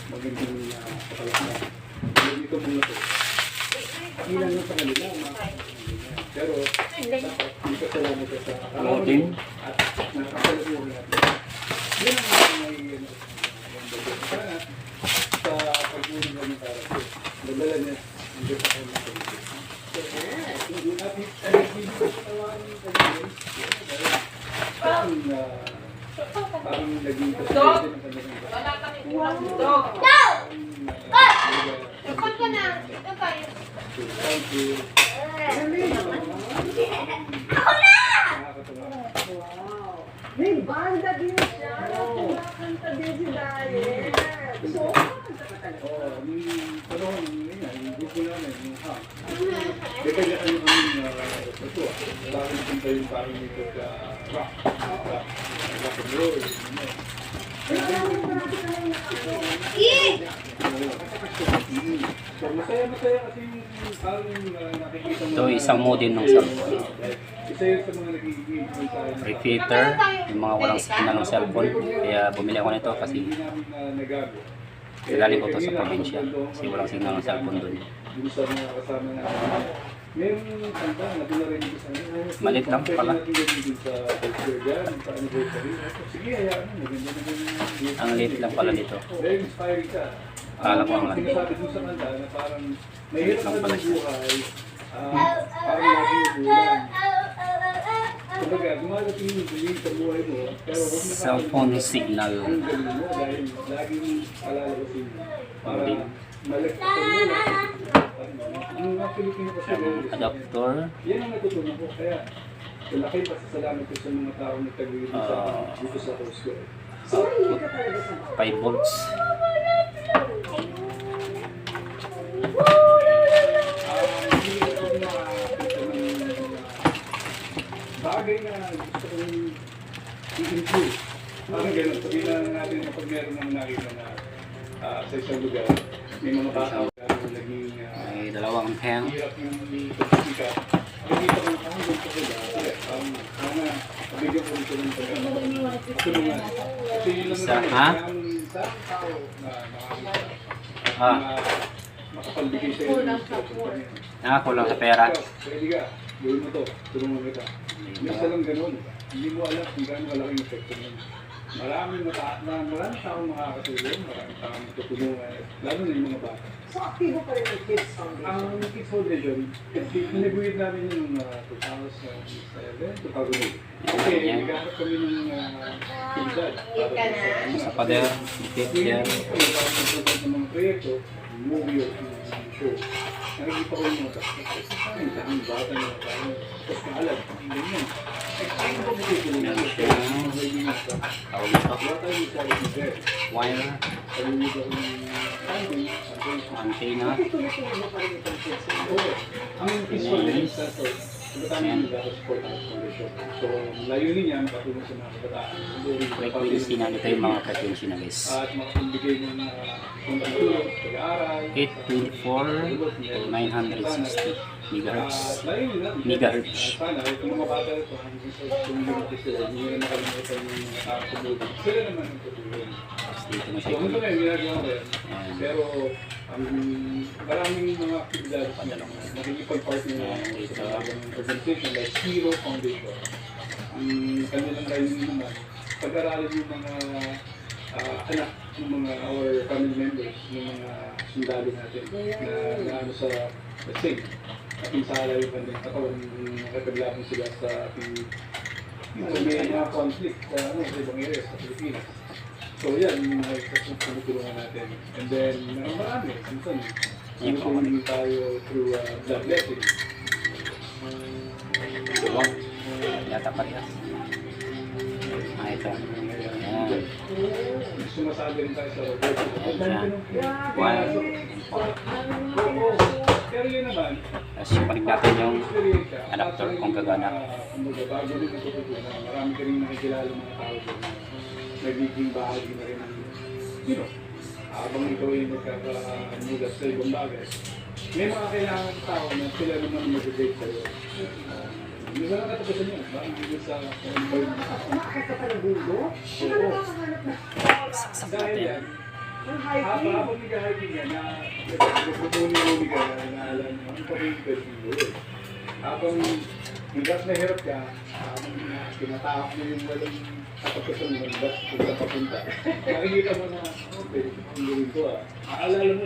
magandang kapalasan. Dito muna po. Ilan na sa kanila, pero dapat hindi ka salamat sa loading at nakapalukuhan natin. Yan ang may sana sa pag-uling ng para nadala niya hindi pa kayo natin. Hindi natin hindi ko tawarin yung kanila. Parang naging kasi ng kanilang Wala kami ulang dog. Ikot ka na. Ito tayo. thank you. Ako na! Wow. May banda din siya. Kumakanta din si Daniel. So, kumakanta ka talaga. Oo, yung panahon, yung grupo namin, yung hang. Kaya kami ito, bakit punta yung parang dito sa rock, rock and roll, so masaya kasi yung parang nakikita mo. ito isang modem ng cellphone. Isa yun sa mga nagiging tayo. Repeater, yung mga walang signal ng cellphone. Kaya bumili ako nito kasi Hindi namin nagago. galing ko to sa probinsya. Kasi walang signal ng cellphone doon. Dun sa mga kasama namin. Merong kanta na pinarinig sa amin. Malit lang pala. Sige, hayaan mo. Maganda na yung... Ang liit lang pala nito. Very inspiring ka. Akala ko ang laki. Sinasabi dun sa kanta na parang mahirap na ng buhay. Parang laging bulan. Kumbaga, dumadating yung bulig sa buhay mo. Pero huwag mo Cellphone signal. ang galing mo dahil laging palalabasin mo. Para malagpasan mo lang. Yung mga Pilipino kasi Adapter. yan ang natutunan ko. Kaya malaki pasasalamat ko sa mga tao na taguyod sa dito sa host ko. So, hindi ka talaga sa 5 volts. Hindi ko makakita ng bagay na gusto kong i-improve. Parang gano'n, sabihin lang natin kapag meron ng nakita na sa isang lugar, may mga tao na naging May dalawang hang. hirap yung pagkikita. Nakikita ko na doon sa sila. Sana, nabigyan ko nito ng pagkakatulungan. Kasi yun lang Isa, naman, ha? sa tao na makakita. Ah, Na makapagbigay sa iyo ng nakakulang sa pera. pwede ka, gawin mo to, tulungan kita. Minsan lang ganun, hindi mo alam kung gaano kalaki yung epekto nun. Maraming taong makakatulong, maraming taong matutulungan, lalo na yung mga bata. So, aktibo pa rin yung Kids Foundation. Ang Kids Foundation, pinaguhit namin yung 2007, 2008. Kasi naghahanap kami ng aktividad. Sa pader, dikit yan. Ng mga proyekto, movie o show. Nakikita ko yung mga daming bata na parang tapos maalag. Ganyan. Ay, ko ba dito lang? Tawag ito. Wala tayo sa Israel. Wire, Palinig ako ng antenna. Tuloy-tuloy mo pa rin itong Kids Foundation. ang Kids Foundation sa kabataan ng support ang foundation. So, layunin niya makatulong sa mga kabataan. Frequency na ito yung mga frequency na guys. At makapagbigay ng pagtulong, pag-aaral. 824 to 960 megahertz. Layunin natin. Megahertz. Sana, itong mga bata ito, hanggang sa community sila, hindi nila nakalimutan yung mga tao sa buhay. Sila naman ang tutulong. Tapos dito na So, siya. ito na yung ginagawa ko yan. Ayan. Pero, maraming mga actividades na nakikipag-partner na sa mga organization like Hero Foundation. Ang kanilang layunin naman, pag-aralin yung mga anak ng mga our family members, ng mga sundalo natin na ano sa let's ating sala yung kanilang katawan, nakapaglaban sila sa ating may mga conflict sa ibang areas sa Pilipinas. So yan, yung mga tinutulungan natin. And then, marami. Minsan, tinutulungan tayo through blood blessing. Wag. Yata parehas. Ito. Ayan. Sumasali rin tayo sa work. Ayan. Wire. Pero yun naman, Tapos connect natin yung adapter kung gagana. bago rin natututunan. Marami ka rin nakikilala mga tao doon na nagiging bahagi na rin ng, habang ikaw ay nagkakamulat sa ibang bagay. May mga kailangan tao na sila naman mag-date sa'yo. Hindi ba nakatapusan yun? Bakit hindi sa Umakit ka pa ng gulo? Sino nakakahanap na? dahil yan, Ang hiking. Habang nag-hiking ka na, nagpupuni-muni ka na, naalam mo, ang pag-ibig mo eh. Habang hirap na hirap ka, habang tinatahak mo yung walang kapagkasunod, kung saan papunta. Nakikita mo na, okay, ang gawin ko ah. Aalala mo